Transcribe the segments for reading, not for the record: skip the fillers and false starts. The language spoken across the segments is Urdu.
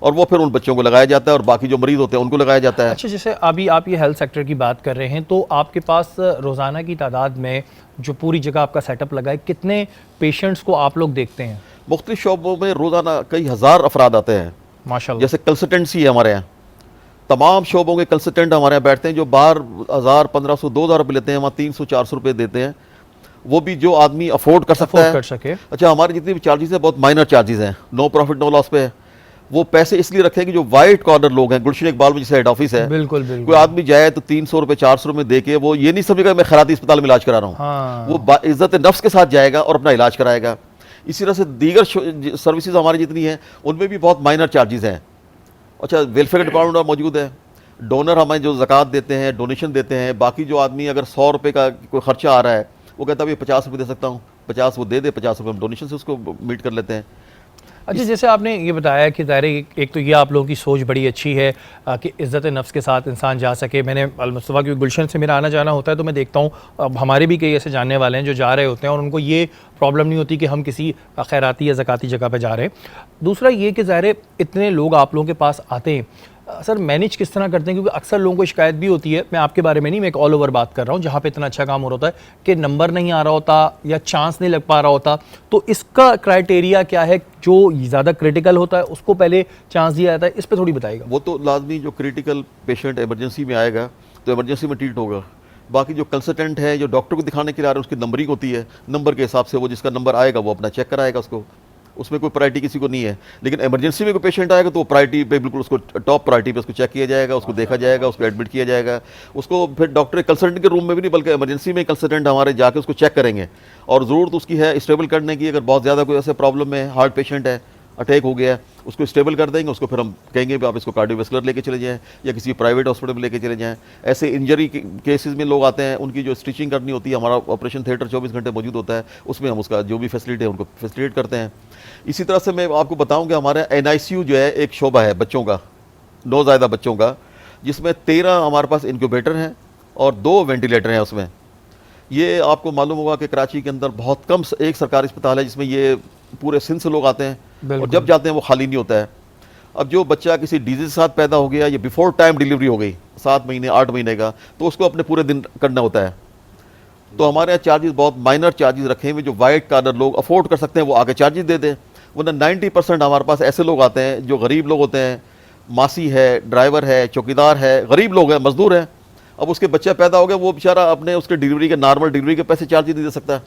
اور وہ پھر ان بچوں کو لگایا جاتا ہے اور باقی جو مریض ہوتے ہیں ان کو لگایا جاتا ہے۔ اچھا، جیسے ابھی آپ یہ ہیلتھ سیکٹر کی بات کر رہے ہیں تو آپ کے پاس روزانہ کی تعداد میں جو پوری جگہ آپ کا سیٹ اپ لگا ہے، کتنے پیشنٹس کو آپ لوگ دیکھتے ہیں؟ مختلف شعبوں میں روزانہ کئی ہزار افراد آتے ہیں۔ ماشاء اللہ۔ جیسے کنسلٹنٹسی ہے ہمارے یہاں، تمام شعبوں کے کنسلٹنٹ ہمارے یہاں بیٹھتے ہیں جو باہر 1000 1500 2000 روپے لیتے ہیں، وہاں 300 400 روپے دیتے ہیں، وہ بھی جو آدمی افورڈ کر سکتا ہے۔ کر سکے۔ اچھا، ہماری جتنی بھی چارجز ہیں بہت مائنر چارجز ہیں، نو پروفٹ نو لاس پہ ہے۔ وہ پیسے اس لیے رکھیں کہ جو وائٹ کارنر لوگ ہیں، گلشن اقبال میں جیسے ہیڈ آفس ہے، بالکل بالکل، کوئی آدمی جائے تو 300 روپے 400 روپے دے کے وہ یہ نہیں سمجھے گا میں خیراتی اسپتال میں علاج کرا رہا ہوں، ہاں، وہ عزت نفس کے ساتھ جائے گا اور اپنا علاج کرائے گا۔ اسی طرح سے دیگر سروسز ہماری جتنی ہیں ان میں بھی بہت مائنر چارجز ہیں۔ اچھا، ویلفیئر ڈپارٹمنٹ موجود ہے، ڈونر ہمیں جو زکوٰۃ دیتے ہیں، ڈونیشن دیتے ہیں، باقی جو آدمی اگر 100 روپے کا کوئی خرچہ آ رہا ہے وہ کہتا ہے یہ 50 روپے دے سکتا ہوں، 50 وہ دے دے، 50 روپے ہم ڈونیشن سے اس کو میٹ کر لیتے ہیں۔ اچھا، جیسے آپ نے یہ بتایا کہ ظاہر ایک تو یہ آپ لوگوں کی سوچ بڑی اچھی ہے کہ عزت نفس کے ساتھ انسان جا سکے۔ میں نے المصطفیٰ کی گلشن سے میرا آنا جانا ہوتا ہے تو میں دیکھتا ہوں اب ہمارے بھی کئی ایسے جاننے والے ہیں جو جا رہے ہوتے ہیں اور ان کو یہ پرابلم نہیں ہوتی کہ ہم کسی خیراتی یا زکاتی جگہ پہ جا رہے ہیں۔ دوسرا یہ کہ ظاہر اتنے لوگ آپ لوگوں کے پاس آتے ہیں، سر مینیج کس طرح کرتے ہیں؟ کیونکہ اکثر لوگوں کو شکایت بھی ہوتی ہے، میں آپ کے بارے میں نہیں، میں ایک آل اوور بات کر رہا ہوں جہاں پہ اتنا اچھا کام ہو رہا ہے کہ نمبر نہیں آ رہا ہوتا یا چانس نہیں لگ پا رہا ہوتا، تو اس کا کرائٹیریا کیا ہے؟ جو زیادہ کریٹیکل ہوتا ہے اس کو پہلے چانس دیا جاتا ہے، اس پہ تھوڑی بتائیے گا۔ وہ تو لازمی جو کریٹیکل پیشنٹ ایمرجنسی میں آئے گا تو ایمرجنسی میں ٹریٹ ہوگا، باقی جو کنسلٹنٹ ہے جو ڈاکٹر کو دکھانے کے لیے آ رہے ہیں اس کی نمبرنگ ہوتی ہے، نمبر کے حساب سے وہ جس کا نمبر آئے گا وہ اپنا چیک کرائے گا، اس میں کوئی پرائرٹی کسی کو نہیں ہے۔ لیکن ایمرجنسی میں کوئی پیشنٹ آئے گا تو وہ پرائرٹی پہ بالکل اس کو ٹاپ پرائرٹی پہ اس کو چیک کیا جائے گا، اس کو دیکھا جائے گا، اس کو ایڈمٹ کیا جائے گا، اس کو پھر ڈاکٹر کنسلٹنٹ کے روم میں بھی نہیں بلکہ ایمرجنسی میں کنسلٹنٹ ہمارے جا کے اس کو چیک کریں گے، اور ضرورت اس کی ہے اسٹیبل کرنے کی۔ اگر بہت زیادہ کوئی ایسے پرابلم ہے، ہارٹ پیشنٹ ہے، اٹیک ہو گیا ہے، اس کو اسٹیبل کر دیں گے، اس کو پھر ہم کہیں گے کہ آپ اس کو کارڈیو ویسکولر لے کے چلے جائیں یا کسی پرائیویٹ ہاسپٹل میں لے کے چلے جائیں۔ ایسے انجری کیسز میں لوگ آتے ہیں، ان کی جو اسٹیچنگ کرنی ہوتی ہے، ہمارا آپریشن تھیٹر 24 گھنٹے موجود ہوتا ہے، اس میں ہم اس کا جو بھی فیسلٹی ہے ان کو فیسلیٹ کرتے ہیں۔ اسی طرح سے میں آپ کو بتاؤں کہ ہمارا NICU جو ہے ایک شعبہ ہے بچوں کا، نوزائیدہ بچوں کا، جس میں 13 ہمارے پاس انکیوبیٹر ہیں اور 2 وینٹیلیٹر ہیں اس میں۔ یہ آپ کو معلوم ہوگا کہ کراچی کے اندر بہت کم ایک سرکاری اسپتال ہے جس میں یہ پورے سندھ سے لوگ آتے ہیں اور جب جاتے ہیں وہ خالی نہیں ہوتا ہے۔ اب جو بچہ کسی ڈیزیز کے ساتھ پیدا ہو گیا یا بیفور ٹائم ڈیلیوری ہو گئی 7 مہینے 8 مہینے کا، تو اس کو اپنے پورے دن کرنا ہوتا ہے۔ تو ہمارے یہاں چارجز بہت مائنر چارجز رکھے ہیں، جو وائٹ کارنر لوگ افورڈ کر سکتے ہیں وہ آگے چارجز دے دیں، ورنہ 90% ہمارے پاس ایسے لوگ آتے ہیں جو غریب لوگ ہوتے ہیں، ماسی ہے، ڈرائیور ہے، چوکیدار ہے، غریب لوگ ہیں، مزدور ہیں۔ اب اس کے بچہ پیدا ہو گیا، وہ بیچارہ اپنے اس کے ڈیلیوری کے نارمل ڈیلیوری کے پیسے چارج نہیں دے سکتا،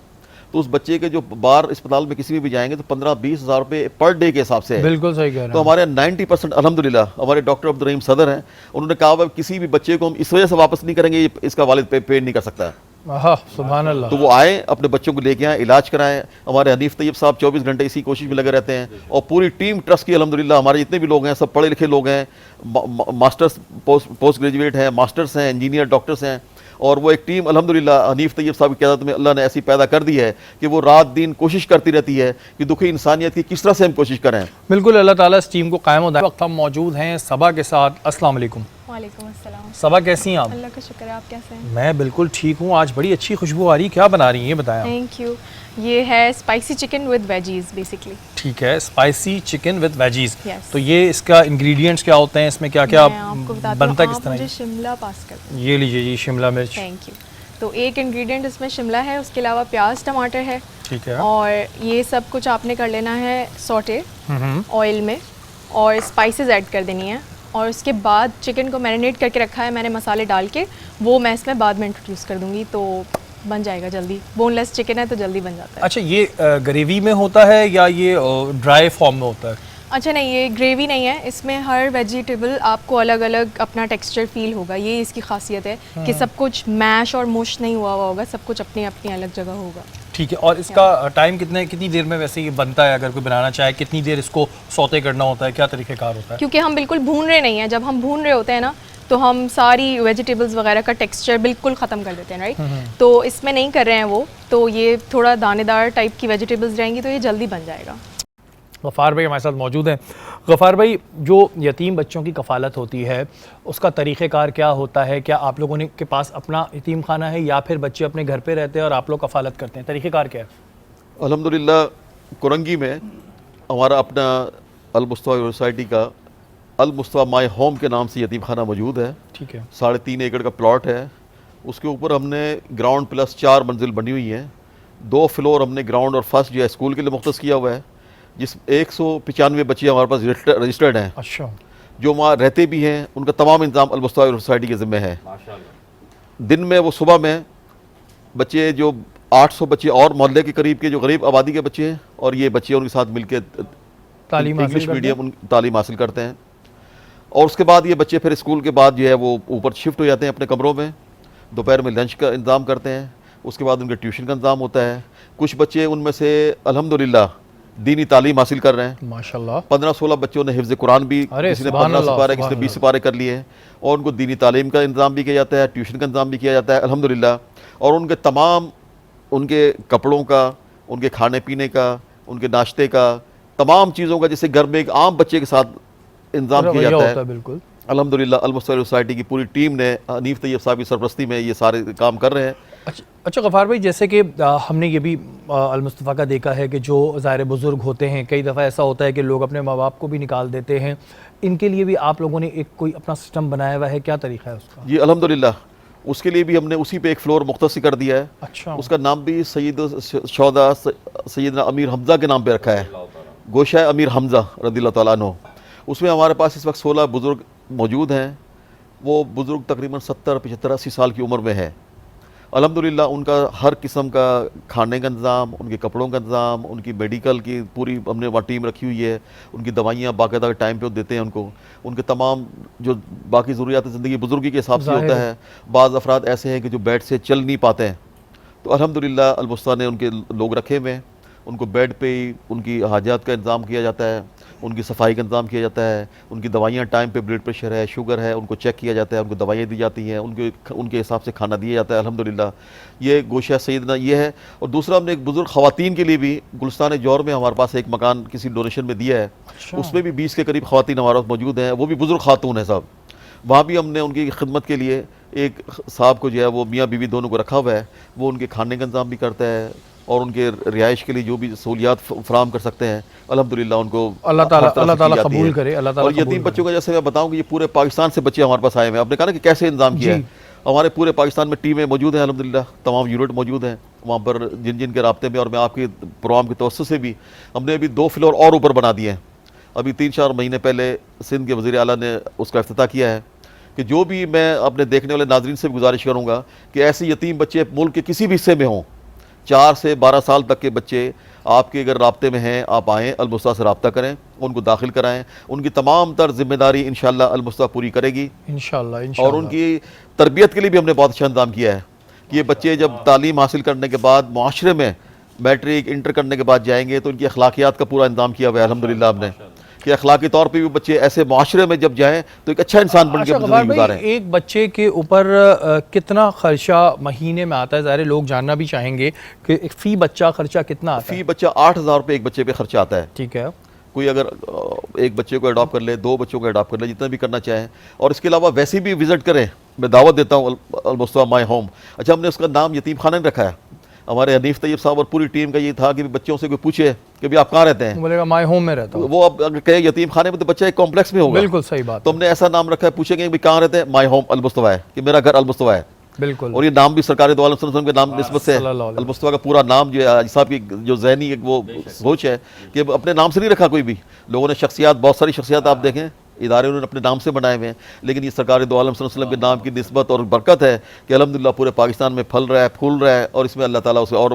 تو اس بچے کے جو باہر اسپتال میں کسی میں بھی جائیں گے تو 15-20 ہزار روپے پر ڈے کے حساب سے ہے۔ بالکل صحیح کہہ رہے ہیں۔ تو ہمارے 90% الحمدللہ ہمارے ڈاکٹر عبدالرحیم صدر ہیں، انہوں نے کہا ہوا کسی بھی بچے کو ہم اس وجہ سے واپس نہیں کریں گے اس کا والد پے نہیں کر سکتا، سبحان اللہ۔ تو وہ آئیں اپنے بچوں کو لے کے آئیں، علاج کرائیں۔ ہمارے حنیف طیب صاحب 24 گھنٹے اسی کوشش میں لگے رہتے ہیں، اور پوری ٹیم ٹرسٹ کی الحمدللہ، ہمارے جتنے بھی لوگ ہیں سب پڑھے لکھے لوگ ہیں، ماسٹرز پوسٹ گریجویٹ ہیں، ماسٹرز ہیں، انجینئر ڈاکٹرز ہیں، اور وہ ایک ٹیم الحمدللہ حنیف طیب صاحب کی قیادت میں اللہ نے ایسی پیدا کر دی ہے کہ وہ رات دن کوشش کرتی رہتی ہے کہ دکھی انسانیت کی کس طرح سے ہم کوشش کریں۔ بالکل، اللہ تعالیٰ اس ٹیم کو قائم و دائم۔ وقت ہم موجود ہیں صبا کے ساتھ۔ السلام علیکم۔ وعلیکم السلام۔ صبا کیسی ہیں آپ؟ اللہ کا شکر ہے، آپ کیسے ہیں؟ میں بالکل ٹھیک ہوں۔ آج بڑی اچھی خوشبو آ رہی ہے، کیا بنا رہی ہیں یہ بتائیں آپ؟ Thank you. یہ ہے spicy chicken with wages basically. ٹھیک ہے، spicy chicken with wages. Yes۔ تو یہ اس کا انگریڈینٹس کیا ہوتے ہیں، اس میں کیا کیا میں آپ کو بتاتی بنتا ہے ہوں، کس آپ طرح؟ مجھے شملہ پاس کر دیں۔ یہ لیجیے جی، شملہ مرچ۔ Thank you. تو ایک انگریڈینٹ اس میں شملہ ہے، اس کے علاوہ پیاز ٹماٹر ہے، ٹھیک ہے۔ اور یہ سب کچھ آپ نے کر لینا ہے سوٹے آئل میں، اور اسپائسیز ایڈ کر دینی ہے، اور اس کے بعد چکن کو میرینیٹ کر کے رکھا ہے میں نے مسالے ڈال کے، وہ میں اس میں بعد میں انٹروڈیوس کر دوں گی، تو بن جائے گا جلدی۔ بون لیس چکن ہے تو جلدی بن جاتا ہے۔ اچھا، یہ گریوی میں ہوتا ہے یا یہ ڈرائی فارم میں ہوتا ہے؟ اچھا نہیں، یہ گریوی نہیں ہے، اس میں ہر ویجیٹیبل آپ کو الگ الگ اپنا ٹیکسچر فیل ہوگا، یہ اس کی خاصیت ہے کہ سب کچھ میش اور مش نہیں ہوا ہوگا، سب کچھ اپنی اپنی الگ جگہ ہوگا۔ ٹھیک ہے، اور اس کا ٹائم کتنی دیر میں ویسے یہ بنتا ہے؟ اگر کوئی بنانا چاہے کتنی دیر اس کو سوتے کرنا ہوتا ہے، کیا طریقہ کار ہوتا ہے؟ کیونکہ ہم بالکل بھون رہے نہیں ہیں، جب ہم بھون رہے ہوتے ہیں نا تو ہم ساری ویجیٹیبلز وغیرہ کا ٹیکسچر بالکل ختم کر دیتے ہیں، رائٹ؟ تو اس میں نہیں کر رہے ہیں وہ، تو یہ تھوڑا دانے دار ٹائپ کی ویجیٹیبلز رہیں گی تو یہ جلدی بن جائے گا۔ غفار بھائی ہمارے ساتھ موجود ہیں۔ غفار بھائی، جو یتیم بچوں کی کفالت ہوتی ہے اس کا طریقہ کار کیا ہوتا ہے؟ کیا آپ لوگوں کے پاس اپنا یتیم خانہ ہے یا پھر بچے اپنے گھر پہ رہتے ہیں اور آپ لوگ کفالت کرتے ہیں؟ طریقہ کار کیا ہے؟ الحمدللہ کرنگی میں ہمارا اپنا المصطفیٰ سوسائٹی کا المصطفیٰ مائی ہوم کے نام سے یتیم خانہ موجود ہے. ٹھیک ہے. 3.5 ایکڑ کا پلاٹ ہے. اس کے اوپر ہم نے گراؤنڈ پلس 4 منزل بنی ہوئی ہیں. 2 فلور ہم نے گراؤنڈ اور فرسٹ جو ہے اسکول کے لیے مختص کیا ہوا ہے, جس 195 بچے ہمارے پاس رجسٹرڈ ہیں. اچھا. جو وہاں رہتے بھی ہیں ان کا تمام انتظام المصطفیٰ سوسائٹی کے ذمہ ہے. دن میں وہ صبح میں بچے جو 800 بچے اور محلے کے قریب کے جو غریب آبادی کے بچے ہیں, اور یہ بچے ان کے ساتھ مل کے تعلیم حاصل انگلش کرتے ہیں. میڈیم تعلیم حاصل کرتے ہیں. اور اس کے بعد یہ بچے پھر اسکول کے بعد جو ہے وہ اوپر شفٹ ہو جاتے ہیں اپنے کمروں میں. دوپہر میں لنچ کا انتظام کرتے ہیں. اس کے بعد ان کے ٹیوشن کا انتظام ہوتا ہے. کچھ بچے ان میں سے الحمدللہ دینی تعلیم حاصل کر رہے ہیں. ماشاءاللہ. 15-16 بچوں نے حفظ قرآن بھی, کسی نے 15 سپارے, کسی نے 20 سپارے کر لیے, اور ان کو دینی تعلیم کا انتظام بھی کیا جاتا ہے, ٹیوشن کا انتظام بھی کیا جاتا ہے الحمدللہ. اور ان کے تمام ان کے کپڑوں کا, ان کے کھانے پینے کا, ان کے ناشتے کا, تمام چیزوں کا جیسے گھر میں ایک عام بچے کے ساتھ انتظام کیا جاتا ہے. بالکل الحمدللہ المصطفیٰ سوسائٹی کی پوری ٹیم نے حنیف طیب صاحب کی سرپرستی میں یہ سارے کام کر رہے ہیں. اچھا غفار بھائی, جیسے کہ ہم نے یہ بھی المصطفیٰ کا دیکھا ہے کہ جو ظاہر بزرگ ہوتے ہیں, کئی دفعہ ایسا ہوتا ہے کہ لوگ اپنے ماں باپ کو بھی نکال دیتے ہیں, ان کے لیے بھی آپ لوگوں نے ایک کوئی اپنا سسٹم بنایا ہوا ہے, کیا طریقہ ہے اس کا؟ جی الحمدللہ, اس کے لیے بھی ہم نے اسی پہ ایک فلور مختص کر دیا ہے. اچھا. اس کا نام بھی سید شہداء سیدنا امیر حمزہ کے نام پہ رکھا ہے, گوشہ امیر حمزہ رضی اللہ تعالیٰ عنہ. اس میں ہمارے پاس اس وقت 16 بزرگ موجود ہیں. وہ بزرگ تقریباً 70, 75, 80 سال کی عمر میں ہے. الحمدللہ ان کا ہر قسم کا کھانے کا انتظام, ان کے کپڑوں کا انتظام, ان کی میڈیکل کی پوری ہم نے وہاں ٹیم رکھی ہوئی ہے. ان کی دوائیاں باقاعدہ ٹائم پہ دیتے ہیں ان کو. ان کے تمام جو باقی ضروریات زندگی بزرگی کے حساب سے ہوتا ہے. بعض افراد ایسے ہیں کہ جو بیڈ سے چل نہیں پاتے ہیں, تو الحمدللہ المصطفیٰ نے ان کے لوگ رکھے ہوئے ہیں. ان کو بیڈ پہ ہی ان کی حاجات کا انتظام کیا جاتا ہے, ان کی صفائی کا انتظام کیا جاتا ہے, ان کی دوائیاں ٹائم پہ, بلڈ پریشر ہے, شوگر ہے, ان کو چیک کیا جاتا ہے, ان کو دوائیاں دی جاتی ہیں, ان کے حساب سے کھانا دیا جاتا ہے الحمدللہ. یہ گوشہ سیدنا یہ ہے. اور دوسرا ہم نے ایک بزرگ خواتین کے لیے بھی گلستان جوہر میں ہمارے پاس ایک مکان کسی ڈونیشن میں دیا ہے. اس میں بھی 20 کے قریب خواتین ہمارے پاس موجود ہیں, وہ بھی بزرگ خاتون ہیں صاحب. وہاں بھی ہم نے ان کی خدمت کے لیے ایک صاحب کو جو ہے وہ میاں بیوی دونوں کو رکھا ہوا ہے. وہ ان کے کھانے کا انتظام بھی کرتا ہے, اور ان کے رہائش کے لیے جو بھی سہولیات فراہم کر سکتے ہیں الحمدللہ ان کو اللہ تعالیٰ قبول کرے. اللہ تعالیٰ. اور یتیم بچوں کا جیسے میں بتاؤں کہ یہ پورے پاکستان سے بچے ہمارے پاس آئے ہوئے ہیں. آپ نے کہا نا کہ کیسے انتظام کیا ہے. ہمارے پورے پاکستان میں ٹیمیں موجود ہیں الحمدللہ, تمام یونٹ موجود ہیں وہاں پر جن کے رابطے میں, اور میں آپ کے پروگرام کے توسط سے بھی ہم نے ابھی 2 فلور اور اوپر بنا دیے ہیں. ابھی 3-4 مہینے پہلے سندھ کے وزیر اعلیٰ نے اس کا افتتاح کیا ہے. کہ جو بھی میں اپنے دیکھنے والے ناظرین سے بھی گزارش کروں گا کہ ایسے یتیم بچے ملک کے کسی بھی حصے میں ہوں, 4 سے 12 سال تک کے بچے آپ کے اگر رابطے میں ہیں, آپ آئیں, المصطفیٰ سے رابطہ کریں, ان کو داخل کرائیں. ان کی تمام تر ذمہ داری انشاءاللہ المصطفیٰ پوری کرے گی انشاءاللہ. اور ان کی تربیت کے لیے بھی ہم نے بہت اچھا انتظام کیا ہے. کہ یہ بچے جب تعلیم حاصل کرنے کے بعد معاشرے میں میٹرک انٹر کرنے کے بعد جائیں گے, تو ان کی اخلاقیات کا پورا انتظام کیا ہوا ہے الحمدللہ ہم نے, کہ اخلاقی طور پہ بھی بچے ایسے معاشرے میں جب جائیں تو ایک اچھا انسان بن کے زندگی گزاریں. ایک بچے کے اوپر کتنا خرچہ مہینے میں آتا ہے؟ ظاہر لوگ جاننا بھی چاہیں گے کہ فی بچہ خرچہ کتنا آتا ہے. فی بچہ 8,000 روپے ایک بچے پہ خرچہ آتا ہے. ٹھیک ہے. کوئی اگر ایک بچے کو اڈاپٹ کر لے, 2 بچوں کو اڈاپٹ کر لے, جتنا بھی کرنا چاہیں. اور اس کے علاوہ ویسے بھی وزٹ کریں, میں دعوت دیتا ہوں المصطفیٰ مائی ہوم. اچھا, ہم نے اس کا نام یتیم خانہ نہیں رکھا ہے. ہمارے حنیف طیب صاحب اور پوری ٹیم کا یہ تھا کہ بچوں سے کوئی پوچھے کہ بھی آپ کہاں رہتے ہیں, بولے گا مائی ہوم میں رہتا ہوں. وہ اب اگر کہے یتیم خانے میں تو بچہ ایک کمپلیکس میں ہوگا. بالکل صحیح بات. تو ہم نے ایسا نام رکھا ہے, پوچھیں گے بھی کہاں رہتے ہیں, مائی ہوم المصطفیٰ ہے, کہ میرا گھر المصطفیٰ ہے. بالکل. اور یہ نام بھی سرکار دو عالم صلی اللہ علیہ وسلم کے نام نسبت سے ہے. المصطفیٰ کا پورا نام جو ہے حاجی صاحب کی جو ذہنی ایک وہ سوچ ہے کہ اپنے نام سے نہیں رکھا کوئی بھی. لوگوں نے شخصیات, بہت ساری شخصیات آپ دیکھیں ادارے انہوں نے اپنے نام سے بنائے ہوئے ہیں, لیکن یہ سرکار دو عالم صلی اللہ علیہ وسلم کے نام کی نسبت اور برکت ہے کہ الحمدللہ پورے پاکستان میں پھل رہا ہے, پھول رہا ہے, اور اس میں اللہ تعالیٰ اسے اور.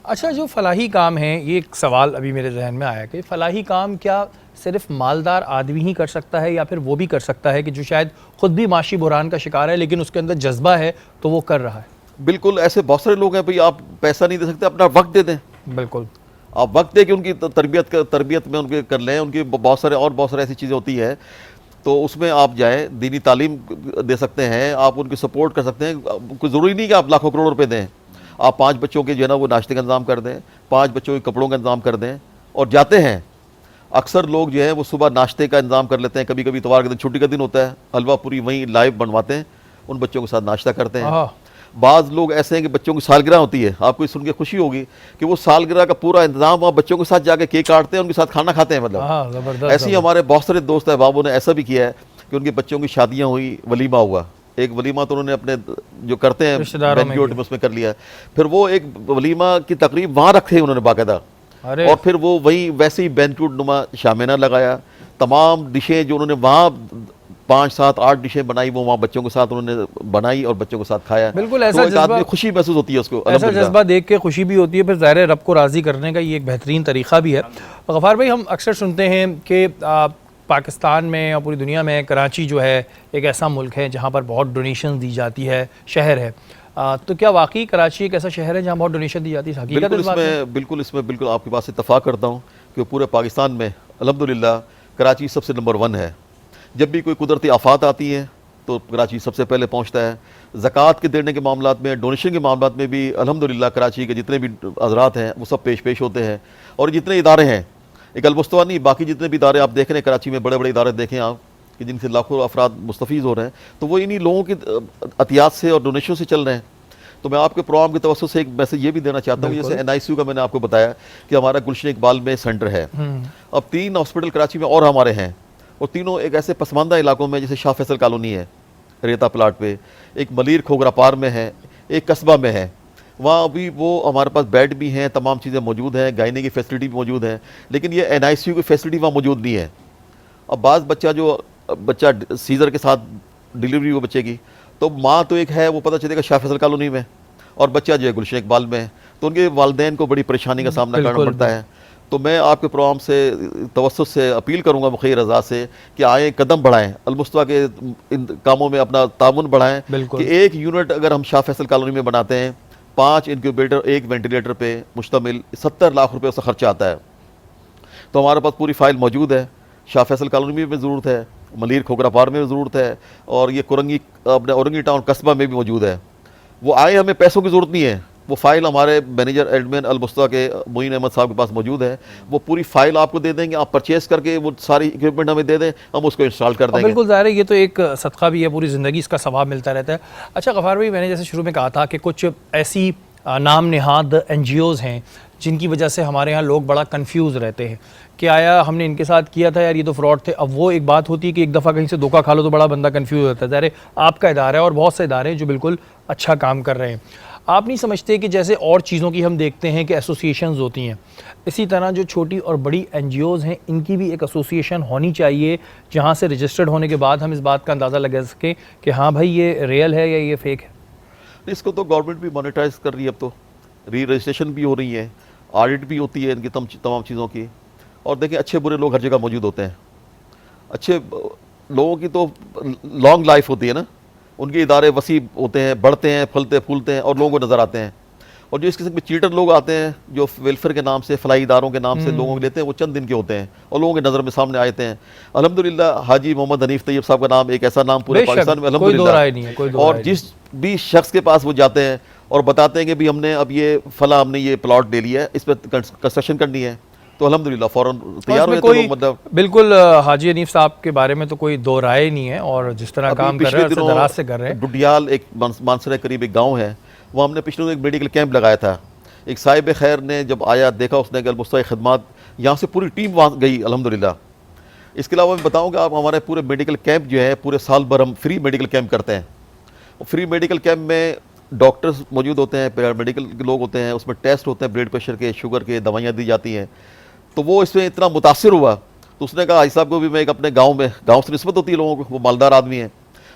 اچھا, جو فلاحی کام ہیں, یہ ایک سوال ابھی میرے ذہن میں آیا کہ فلاحی کام کیا صرف مالدار آدمی ہی کر سکتا ہے, یا پھر وہ بھی کر سکتا ہے کہ جو شاید خود بھی معاشی بحران کا شکار ہے لیکن اس کے اندر جذبہ ہے تو وہ کر رہا ہے؟ بالکل, ایسے بہت سارے لوگ ہیں بھئی, آپ پیسہ نہیں دے سکتے, اپنا وقت دے دیں. بالکل, آپ وقت دے کہ ان کی تربیت میں ان کے کر لیں. ان کی بہت سارے ایسی چیزیں ہوتی ہیں, تو اس میں آپ جائیں, دینی تعلیم دے سکتے ہیں, آپ ان کی سپورٹ کر سکتے ہیں. کوئی ضروری نہیں کہ آپ لاکھوں کروڑ روپے دیں. آپ 5 بچوں کے جو ہے نا وہ ناشتے کا انتظام کر دیں, 5 بچوں کے کپڑوں کا انتظام کر دیں, اور جاتے ہیں. اکثر لوگ جو ہے وہ صبح ناشتے کا انتظام کر لیتے ہیں, کبھی کبھی اتوار کے دن چھٹی کا دن ہوتا ہے, حلوہ پوری وہیں لائیو بنواتے ہیں, ان بچوں کے ساتھ ناشتہ کرتے ہیں. بعض لوگ ایسے ہیں کہ بچوں کی سالگرہ ہوتی ہے، آپ کو سن کے خوشی ہوگی کہ وہ سالگرہ کا پورا انتظام وہاں بچوں کے ساتھ جا کے کیک کاٹتے ہیں، ان کے ساتھ کھانا کھاتے ہیں، مطلب زبردست. ایسے ہی ہمارے بہت سارے دوست احبابوں نے ایسا بھی کیا ہے کہ ان کے بچوں کی شادیاں ہوئی، ولیمہ ہوا، ایک ولیمہ تو انہوں نے اپنے جو کرتے ہیں بینکوٹ میں اس میں کر لیا، پھر وہ ایک ولیمہ کی تقریب وہاں رکھے انہوں نے باقاعدہ، اور پھر وہ وہی ویسے ہی بینکوٹ نما شامینہ لگایا، تمام ڈشیں جو انہوں نے وہاں 5 7 8 ڈشیں بنائی وہ وہاں بچوں کے ساتھ انہوں نے بنائی اور بچوں کے ساتھ کھایا. بالکل ایسا جذبہ، خوشی محسوس ہوتی ہے اس کو، ایسا جذبہ دیکھ کے خوشی بھی ہوتی ہے، پھر ظاہر ہے رب کو راضی کرنے کا یہ ایک بہترین طریقہ بھی ہے. غفار بھائی، ہم اکثر سنتے ہیں کہ پاکستان میں اور پوری دنیا میں کراچی جو ہے ایک ایسا ملک ہے جہاں پر بہت ڈونیشن دی جاتی ہے، شہر ہے، تو کیا واقعی کراچی ایک ایسا شہر ہے جہاں بہت ڈونیشن دی جاتی ہے؟ بالکل اس میں بالکل آپ کے پاس اتفاق کرتا ہوں کہ پورے پاکستان میں الحمدللہ کراچی سب سے نمبر 1 ہے. جب بھی کوئی قدرتی آفات آتی ہے تو کراچی سب سے پہلے پہنچتا ہے. زکوٰۃ کے دینے کے معاملات میں، ڈونیشن کے معاملات میں بھی الحمدللہ کراچی کے جتنے بھی حضرات ہیں وہ سب پیش ہوتے ہیں. اور جتنے ادارے ہیں، ایک المستویٰ نہیں، باقی جتنے بھی ادارے آپ دیکھ رہے ہیں کراچی میں، بڑے بڑے ادارے دیکھیں آپ کہ جن سے لاکھوں افراد مستفید ہو رہے ہیں، تو وہ انہی لوگوں کی عطیات سے اور ڈونیشن سے چل رہے ہیں. تو میں آپ کے پروگرام کے توسط سے ایک میسج یہ بھی دینا چاہتا ہوں، جیسے NICU کا میں نے آپ کو بتایا کہ ہمارا گلشن اقبال میں سینٹر ہے، اب 3 ہاسپٹل کراچی میں اور ہمارے ہیں، اور تینوں ایک ایسے پسماندہ علاقوں میں، جیسے شاہ فیصل کالونی ہے ریتا پلاٹ پہ، ایک ملیر کھوگرا پار میں ہے، ایک قصبہ میں ہے. وہاں ابھی وہ ہمارے پاس بیڈ بھی ہیں، تمام چیزیں موجود ہیں، گائنی کی فیسلٹی بھی موجود ہیں، لیکن یہ NICU کی فیسلٹی وہاں موجود نہیں ہے. اب بعض بچہ سیزر کے ساتھ ڈلیوری ہو بچے کی، تو ماں تو ایک ہے وہ پتہ چلے گا شاہ فیصل کالونی میں، اور بچہ جو ہے گلشن اقبال میں ہے، تو ان کے والدین کو بڑی پریشانی کا سامنا کرنا پڑتا ہے. تو میں آپ کے پروگرام سے توسط سے اپیل کروں گا مخیر رضا سے کہ آئیں، قدم بڑھائیں، المستویٰ کے ان کاموں میں اپنا تعاون بڑھائیں کہ ایک یونٹ اگر ہم شاہ فیصل کالونی میں بناتے ہیں، 5 انکیوبیٹر، 1 وینٹیلیٹر پہ مشتمل 70 لاکھ روپے اس کا خرچہ آتا ہے. تو ہمارے پاس پوری فائل موجود ہے. شاہ فیصل کالونی میں ضرورت ہے، ملیر کھوگرا پار میں بھی ضرورت ہے، اور یہ اپنے اورنگی ٹاؤن قصبہ میں بھی موجود ہے. وہ آئیں، ہمیں پیسوں کی ضرورت نہیں ہے، وہ فائل ہمارے مینیجر ایڈمن المستویٰ کے معین احمد صاحب کے پاس موجود ہے، وہ پوری فائل آپ کو دے دیں گے، آپ پرچیز کر کے وہ ساری اکوپمنٹ ہمیں دے دیں، ہم اس کو انسٹال کر دیں گے. بالکل ظاہر ہے یہ تو ایک صدقہ بھی ہے، پوری زندگی اس کا ثواب ملتا رہتا ہے. اچھا غفار بھائی، میں نے جیسے شروع میں کہا تھا کہ کچھ ایسی نام نہاد NGOs ہیں جن کی وجہ سے ہمارے ہاں لوگ بڑا کنفیوز رہتے ہیں کہ آیا ہم نے ان کے ساتھ کیا تھا یار، یہ تو فراڈ تھے. اب وہ ایک بات ہوتی ہے کہ ایک دفعہ کہیں سے دھوکہ کھا لو تو بڑا بندہ کنفیوز ہوتا ہے. ظاہر ہے آپ کا ادارہ ہے اور بہت سے ادارے ہیں جو بالکل اچھا کام کر رہے ہیں. آپ نہیں سمجھتے کہ جیسے اور چیزوں کی ہم دیکھتے ہیں کہ ایسوسیشنز ہوتی ہیں، اسی طرح جو چھوٹی اور بڑی NGOs ہیں ان کی بھی ایک ایسوسیشن ہونی چاہیے جہاں سے رجسٹرڈ ہونے کے بعد ہم اس بات کا اندازہ لگا سکیں کہ ہاں بھائی یہ ریئل ہے یا یہ فیک ہے؟ اس کو تو گورنمنٹ بھی مانیٹائز کر رہی ہے، اب تو ری رجسٹریشن بھی ہو رہی ہے، آڈٹ بھی ہوتی ہے ان کی تمام چیزوں کی. اور دیکھیں اچھے برے لوگ ہر جگہ موجود ہوتے ہیں. اچھے لوگوں کی تو لانگ لائف ہوتی ہے نا، ان کے ادارے وسیع ہوتے ہیں، بڑھتے ہیں، پھلتے پھولتے ہیں اور لوگوں کو نظر آتے ہیں. اور جو اس قسم کے چیٹر لوگ آتے ہیں جو ویلفیئر کے نام سے، فلاحی اداروں کے نام سے لوگوں کو لیتے ہیں، وہ چند دن کے ہوتے ہیں اور لوگوں کے نظر میں سامنے آتے ہیں. الحمدللہ حاجی محمد حنیف طیب صاحب کا نام ایک ایسا نام پورے پاکستان میں الحمدللہ، اور جس بھی شخص کے پاس وہ جاتے ہیں اور بتاتے ہیں کہ بھی ہم نے اب یہ فلاں ہم نے یہ پلاٹ لے لیا ہے، اس پہ کنسٹرکشن کرنی ہے، تو الحمدللہ فوراً تیار ہو جاتے ہیں. مطلب بالکل حاجی حنیف صاحب کے بارے میں تو کوئی دو رائے نہیں ہے، اور جس طرح کام کر رہے ہیں دراز سے کر رہے ہیں. ڈڈیال ایک مانسرے قریب ایک گاؤں ہے، وہ ہم نے پچھلے ایک میڈیکل کیمپ لگایا تھا. ایک صاحب خیر نے جب آیا دیکھا، اس نے کہ المستویٰ خدمات یہاں سے پوری ٹیم وہاں گئی الحمدللہ. اس کے علاوہ میں بتاؤں کہ آپ ہمارے پورے میڈیکل کیمپ جو ہے پورے سال بھر ہم فری میڈیکل کیمپ کرتے ہیں. فری میڈیکل کیمپ میں ڈاکٹرز موجود ہوتے ہیں، پیرامیڈیکل کے لوگ ہوتے ہیں، اس میں ٹیسٹ ہوتے ہیں بلڈ پریشر کے، شوگر کے، دوائیاں دی جاتی ہیں. تو وہ اس میں اتنا متاثر ہوا تو اس نے کہا حاجی صاحب کو بھی میں ایک اپنے گاؤں سے نسبت ہوتی ہے لوگوں کو، وہ مالدار آدمی ہیں،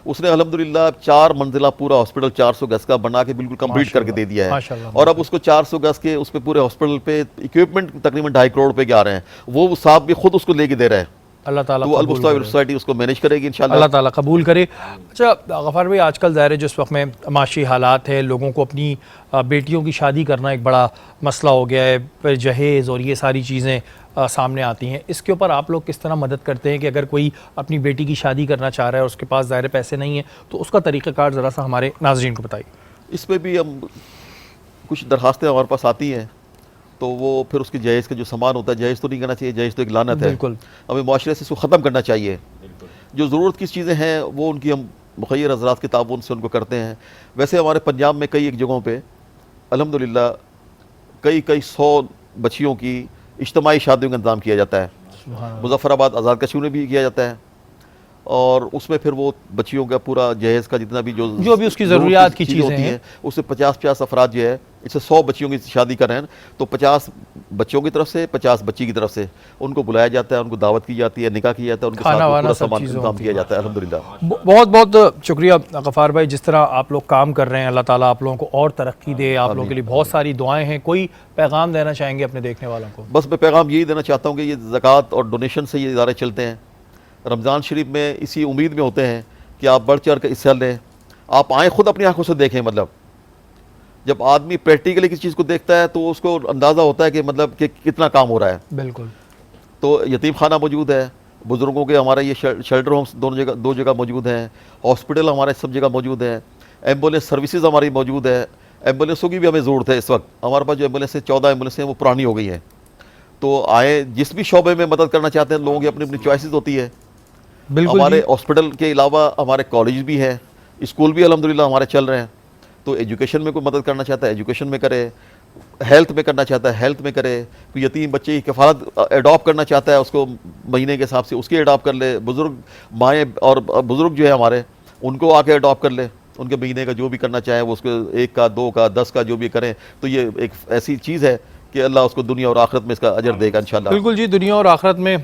اس نے الحمدللہ 4 منزلہ پورا ہاسپٹل 400 گز کا بنا کے بالکل کمپلیٹ کر کے دے دیا ہے. اور اب اس کو 400 گز کے اس پہ پورے ہاسپٹل پہ اکوپمنٹ تقریباً 2.5 کروڑ روپے کے آ رہے ہیں. وہ صاحب بھی خود اس کو لے کے دے رہے ہیں. اللہ تعالیٰ تو المستویٰ سوسائٹی اس کو مینیج کرے گی انشاءاللہ. اللہ تعالیٰ قبول کرے. اچھا غفار بھائی، آج کل ظاہر ہے جس وقت میں معاشی حالات ہے، لوگوں کو اپنی بیٹیوں کی شادی کرنا ایک بڑا مسئلہ ہو گیا ہے، پھر جہیز اور یہ ساری چیزیں سامنے آتی ہیں. اس کے اوپر آپ لوگ کس طرح مدد کرتے ہیں کہ اگر کوئی اپنی بیٹی کی شادی کرنا چاہ رہا ہے اور اس کے پاس ظاہر پیسے نہیں ہیں، تو اس کا طریقہ کار ذرا سا ہمارے ناظرین کو بتائیے. اس پہ بھی ہم کچھ درخواستیں ہمارے پاس آتی ہیں، تو وہ پھر اس کی جہیز کا جو سامان ہوتا ہے، جہیز تو نہیں کرنا چاہیے، جہیز تو ایک لعنت ہے. بالکل ہمیں معاشرے سے اس کو ختم کرنا چاہیے. جو ضرورت کی چیزیں ہیں وہ ان کی ہم مخیر حضرات کے تعاون سے ان کو کرتے ہیں. ویسے ہمارے پنجاب میں کئی ایک جگہوں پہ الحمدللہ کئی 100 بچیوں کی اجتماعی شادیوں کا انتظام کیا جاتا ہے. مظفر آباد آزاد کشمیر میں بھی کیا جاتا ہے, اور اس میں پھر وہ بچیوں کا پورا جہیز کا جتنا بھی جو بھی اس کی ضروریات کی چیزیں ہوتی ہیں, اس سے 50 افراد جو ہے, اس سے 100 بچیوں کی شادی کر رہے ہیں, تو 50 بچوں کی طرف سے 50 بچی کی طرف سے ان کو بلایا جاتا ہے, ان کو دعوت کی جاتی ہے, نکاح کیا جاتا ہے, ان کے ساتھ پورا سامان انتظام کیا جاتا ہے الحمدللہ. بہت بہت شکریہ غفار بھائی, جس طرح آپ لوگ کام کر رہے ہیں, اللہ تعالیٰ آپ لوگوں کو اور ترقی دے. آپ لوگوں کے لیے بہت ساری دعائیں ہیں. کوئی پیغام دینا چاہیں گے اپنے دیکھنے والوں کو؟ بس میں پیغام یہی دینا چاہتا ہوں کہ یہ زکوٰۃ اور ڈونیشن سے یہ ادارے چلتے ہیں. رمضان شریف میں اسی امید میں ہوتے ہیں کہ آپ بڑھ چڑھ کر حصہ لیں, آپ آئیں, خود اپنی آنکھوں سے دیکھیں. مطلب جب آدمی پریکٹیکلی کسی چیز کو دیکھتا ہے تو اس کو اندازہ ہوتا ہے کہ مطلب کہ کتنا کام ہو رہا ہے. بالکل. تو یتیم خانہ موجود ہے, بزرگوں کے ہمارے یہ شیلٹر ہومس دو جگہ موجود ہیں, ہاسپٹل ہمارے سب جگہ موجود ہیں, ایمبولینس سروسز ہماری موجود ہے. ایمبولینسوں کی بھی ہمیں ضرورت ہے. اس وقت ہمارے پاس جو ایمبولینس 14 ایمبولینس ہیں وہ پرانی ہو گئی ہیں. تو آئے, جس بھی شعبے میں مدد کرنا چاہتے ہیں, لوگوں کی اپنی اپنی چوائسیز ہوتی ہے. ہمارے ہاسپٹل کے علاوہ ہمارے کالج بھی ہیں, اسکول بھی الحمدللہ ہمارے چل رہے ہیں. تو ایجوکیشن میں کوئی مدد کرنا چاہتا ہے ایجوکیشن میں کرے, ہیلتھ میں کرنا چاہتا ہے ہیلتھ میں کرے, کوئی یتیم بچے کی کفالت ایڈاپٹ کرنا چاہتا ہے اس کو مہینے کے حساب سے اس کی ایڈاپٹ کر لے. بزرگ مائیں اور بزرگ جو ہے ہمارے, ان کو آ کے ایڈاپٹ کر لے, ان کے مہینے کا جو بھی کرنا چاہے وہ اس کو 1 کا 2 کا 10 کا جو بھی کریں. تو یہ ایک ایسی چیز ہے کہ اللہ اس کو دنیا اور آخرت میں اس کا اجر دے گا انشاءاللہ. بالکل جی, دنیا اور آخرت میں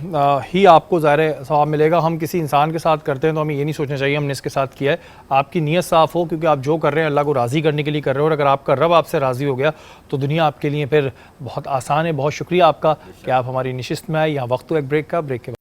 ہی آپ کو ظاہر ثواب ملے گا. ہم کسی انسان کے ساتھ کرتے ہیں تو ہمیں یہ نہیں سوچنا چاہیے ہم نے اس کے ساتھ کیا ہے. آپ کی نیت صاف ہو, کیونکہ آپ جو کر رہے ہیں اللہ کو راضی کرنے کے لیے کر رہے ہو, اور اگر آپ کا رب آپ سے راضی ہو گیا تو دنیا آپ کے لیے پھر بہت آسان ہے. بہت شکریہ آپ کا کہ آپ ہماری نشست میں آئے. یہاں وقت ہو ایک بریک کا, بریک کے